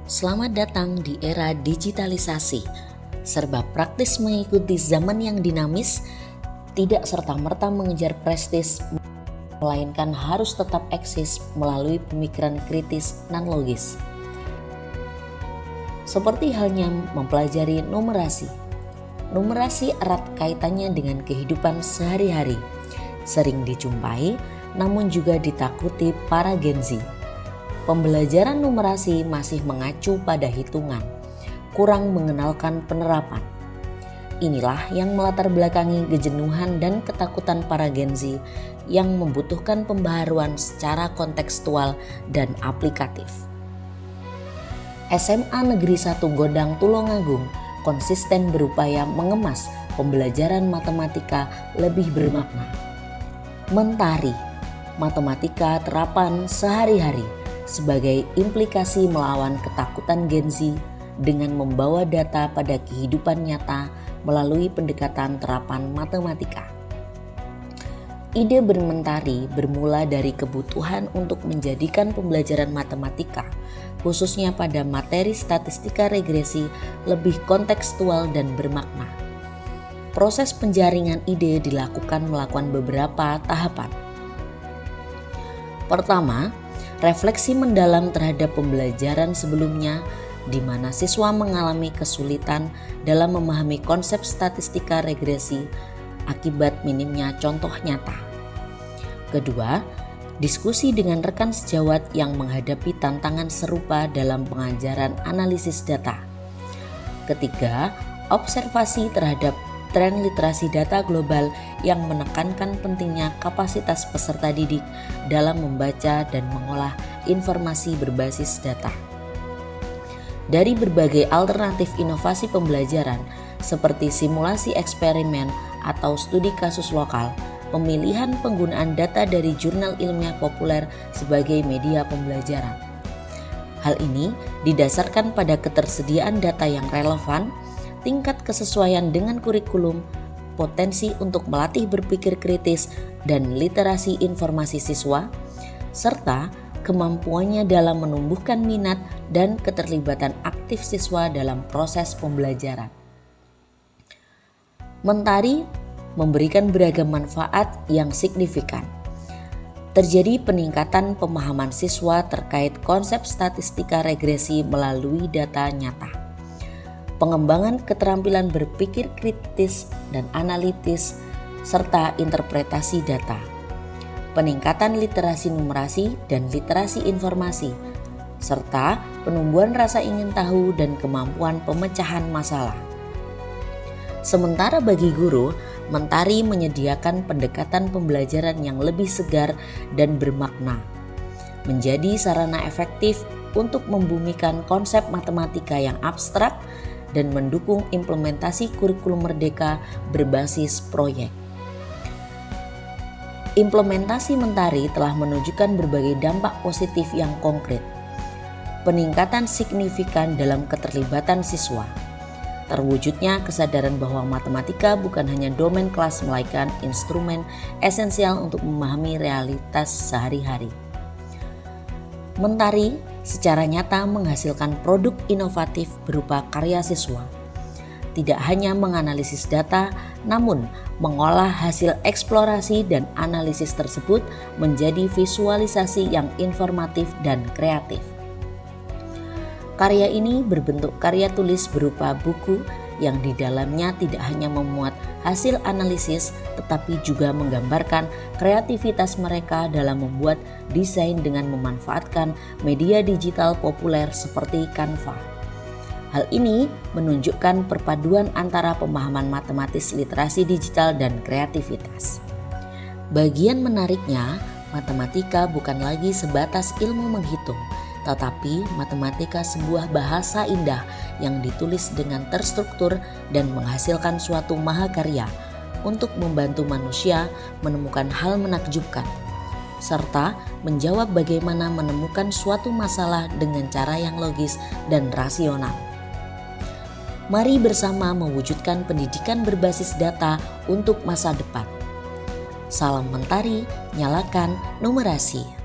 Selamat datang di era digitalisasi. Serba praktis mengikuti zaman yang dinamis, tidak serta-merta mengejar prestis, melainkan harus tetap eksis melalui pemikiran kritis dan logis. Seperti halnya mempelajari numerasi. Numerasi erat kaitannya dengan kehidupan sehari-hari, sering dijumpai namun juga ditakuti para Gen Z. Pembelajaran numerasi masih mengacu pada hitungan, kurang mengenalkan penerapan. Inilah yang melatar belakangi kejenuhan dan ketakutan para Gen Z yang membutuhkan pembaharuan secara kontekstual dan aplikatif. SMA Negeri 1 Gondang Tulungagung konsisten berupaya mengemas pembelajaran matematika lebih bermakna. Mentari, matematika terapan sehari-hari sebagai implikasi melawan ketakutan Gen Z dengan membawa data pada kehidupan nyata melalui pendekatan terapan matematika. Ide bermentari bermula dari kebutuhan untuk menjadikan pembelajaran matematika, khususnya pada materi statistika regresi, lebih kontekstual dan bermakna. Proses penjaringan ide dilakukan melakukan beberapa tahapan. Pertama, refleksi mendalam terhadap pembelajaran sebelumnya di mana siswa mengalami kesulitan dalam memahami konsep statistika regresi akibat minimnya contoh nyata. Kedua, diskusi dengan rekan sejawat yang menghadapi tantangan serupa dalam pengajaran analisis data. Ketiga, observasi terhadap tren literasi data global yang menekankan pentingnya kapasitas peserta didik dalam membaca dan mengolah informasi berbasis data. Dari berbagai alternatif inovasi pembelajaran seperti simulasi eksperimen atau studi kasus lokal, pemilihan penggunaan data dari jurnal ilmiah populer sebagai media pembelajaran. Hal ini didasarkan pada ketersediaan data yang relevan, tingkat kesesuaian dengan kurikulum, potensi untuk melatih berpikir kritis dan literasi informasi siswa, serta kemampuannya dalam menumbuhkan minat dan keterlibatan aktif siswa dalam proses pembelajaran. Mentari memberikan beragam manfaat yang signifikan. Terjadi peningkatan pemahaman siswa terkait konsep statistika regresi melalui data nyata. Pengembangan keterampilan berpikir kritis dan analitis, serta interpretasi data. Peningkatan literasi numerasi dan literasi informasi, serta penumbuhan rasa ingin tahu dan kemampuan pemecahan masalah. Sementara bagi guru, Mentari menyediakan pendekatan pembelajaran yang lebih segar dan bermakna, menjadi sarana efektif untuk membumikan konsep matematika yang abstrak dan mendukung implementasi kurikulum merdeka berbasis proyek. Implementasi Mentari telah menunjukkan berbagai dampak positif yang konkret. Peningkatan signifikan dalam keterlibatan siswa. Terwujudnya kesadaran bahwa matematika bukan hanya domain kelas melainkan instrumen esensial untuk memahami realitas sehari-hari. Mentari secara nyata menghasilkan produk inovatif berupa karya siswa. Tidak hanya menganalisis data, namun mengolah hasil eksplorasi dan analisis tersebut menjadi visualisasi yang informatif dan kreatif. Karya ini berbentuk karya tulis berupa buku yang di dalamnya tidak hanya memuat hasil analisis tetapi juga menggambarkan kreativitas mereka dalam membuat desain dengan memanfaatkan media digital populer seperti Canva. Hal ini menunjukkan perpaduan antara pemahaman matematis literasi digital dan kreativitas. Bagian menariknya, matematika bukan lagi sebatas ilmu menghitung, tetapi matematika sebuah bahasa indah yang ditulis dengan terstruktur dan menghasilkan suatu mahakarya untuk membantu manusia menemukan hal menakjubkan, serta menjawab bagaimana menemukan suatu masalah dengan cara yang logis dan rasional. Mari bersama mewujudkan pendidikan berbasis data untuk masa depan. Salam Mentari, nyalakan numerasi.